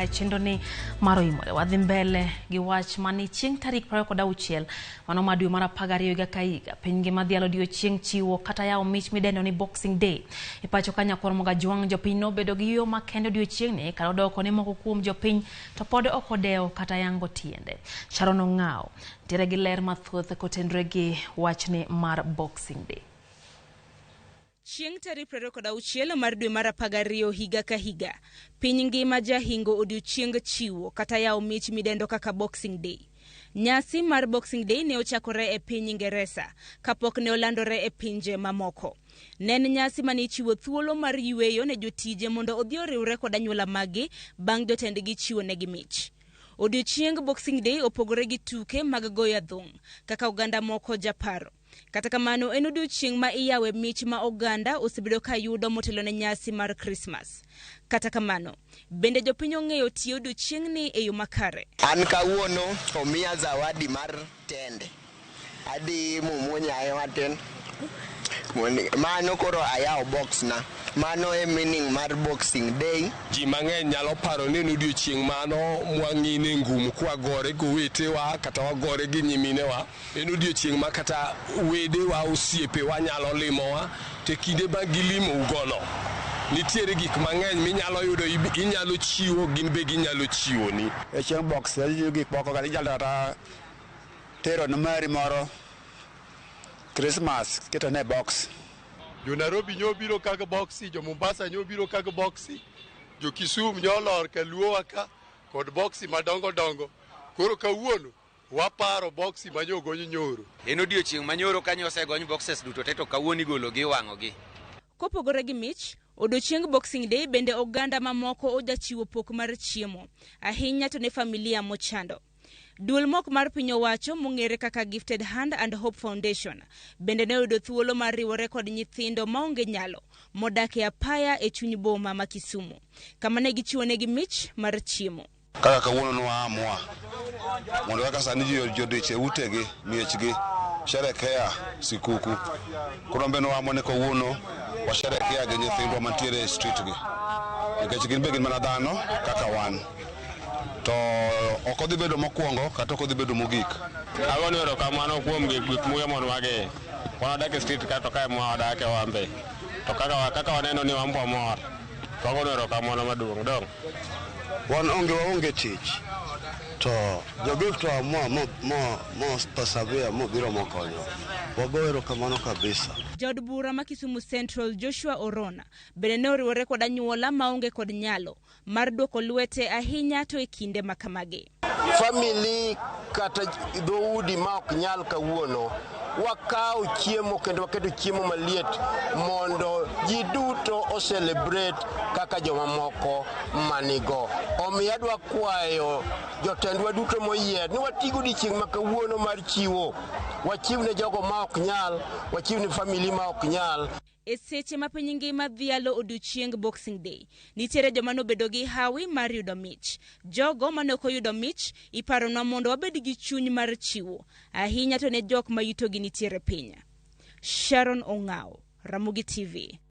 ka chenro ni maro imore wadhi mbele gi wach mani chieng tarik 26 mano ma dwe mar 12 higa ka higa piny ngima dhialo odiechieng chiwo kata yawo mich midendo ni Boxing Day e pacho ka nyakor moga jwang jopiny no bedo gi yo makende odiechieng ni kalo doko ne moko kuom jopiny to pod ok odewo kata yango tiende. Sharon Ongao tere gi ler mathoth kotenre gi wachni mar Boxing Day. Chieng tarik 26 mar dwe mar 12 higa ka higa, piny ngima jahingo odiechieng chiwo kata yawo mich midendo kaka Boxing Day. Nyasi mar Boxing Day ne ochakore e piny Ingereza kapok ne olandore e pinje mamoko. Nen nyasi mane chiwo thuolo mar yweyo ne jotije mondo odhi oriwre kod anyuola magi bang' jotendgi chiwo negi mich. Odiechieng Boxing Day opogore gi tuke mag goyo adhong kaka oganda moko japaro. Kata kamano en odiechieng ma iyawe mich ma oganda osebedo ka yudo motelo ne nyasi mar Christmas. Kata kamano bende jopiny ong'eyo tiyo odiechieng ni e yo makare. An kawuono omiya zawadi mar tiende. Adi mumunyaye matin. Mano koro ayawo box na. Mano e meaning mar Boxing Day. Ji mang'eny nyalo paro ni odiechieng mano mwang'ine ngum kwa gore go wetewa kata wagore gi nyiminewa. En odiechieng ma kata wedewa osiepe wanyalo limowa te kinde ba gilimo ugono. Nitiere gik mang'eny minyalo yudo inyalo chiwo gin be ginyalo chiwo ni. E chieng box gik moko ka inyalo ta tero na mari moro Christmas keto ne box. Jo Nairobi nyobiro kaga boxi, jo Mombasa nyobiro kaga boxi, jo Kisumu nyolor ka luowa ka kod boxi madongo dongo. Koro kawuono waparo boxi manyogonyo nyoro. En odiechieng manyoro kanyo osegony boxes duto teto kawuono igolo gi wango gi. Kopogore gi mich, odiechieng Boxing Day bende oganda mamoko ojachiwo pok mar chiemo, ahinya to ne familia mochando. Duol mok mar piny owacho mong'ere kaka Gifted Hand and Hope Foundation bende ne oyudo thuolo mar riwore kod nyithindo maonge nyalo modak e apaya e chuny boma ma Kisumu, kama ne gichiwo negi mich mar chiemo. Kaka kawuono no amua mondo kaka sani jodiche utegi miechgi sherekea sikuku. Koro mbeno amone kawuono washerekea gi nyithindwa mantiere e street gi. Nikech gin be gin mana dhano kaka wan. To ok odhi bedo mokwongo kata ok odhi bedo mogik. Agoni erokamano kuom gik muya mon wage. Wanadak e street kata ka mwadak e wambe. To kaka waneno ni wambo mor. Agoni erokamano maduong' dong. Wan onge tich. To jogift to mo persevere mo biro mokonyo. Wago erokamano kabisa. Jod bura ma Kisumu Central Joshua Orona bende ne oriwore kod anyuola maonge kod nyalo mar dwoko lwete ahinya to e kinde makamagi. Family kata dhoudi ma ok nyal kawuono wakaw chiemo kendo waketo chiemo maliet mondo ji duto o celebrate kaka joma moko manigo. Omiyo adwa kwayo jotendwa duto moyier ni watigo odiechieng ma kawuono mar chiwo. Wachiw ne jogo ma ok nyal, wachiw ne family ma ok nyal. E seche ma piny ngima dhialo odiechieng Boxing Day, nitiere joma nobedo gi hawi mar yudo mich. Jogo mane ok oyudo mich iparonwa mondo wabed gi chuny mar chiwo, ahinya to ne jok ma yutogi nitiere piny. Sharon Ongao, Ramogi TV.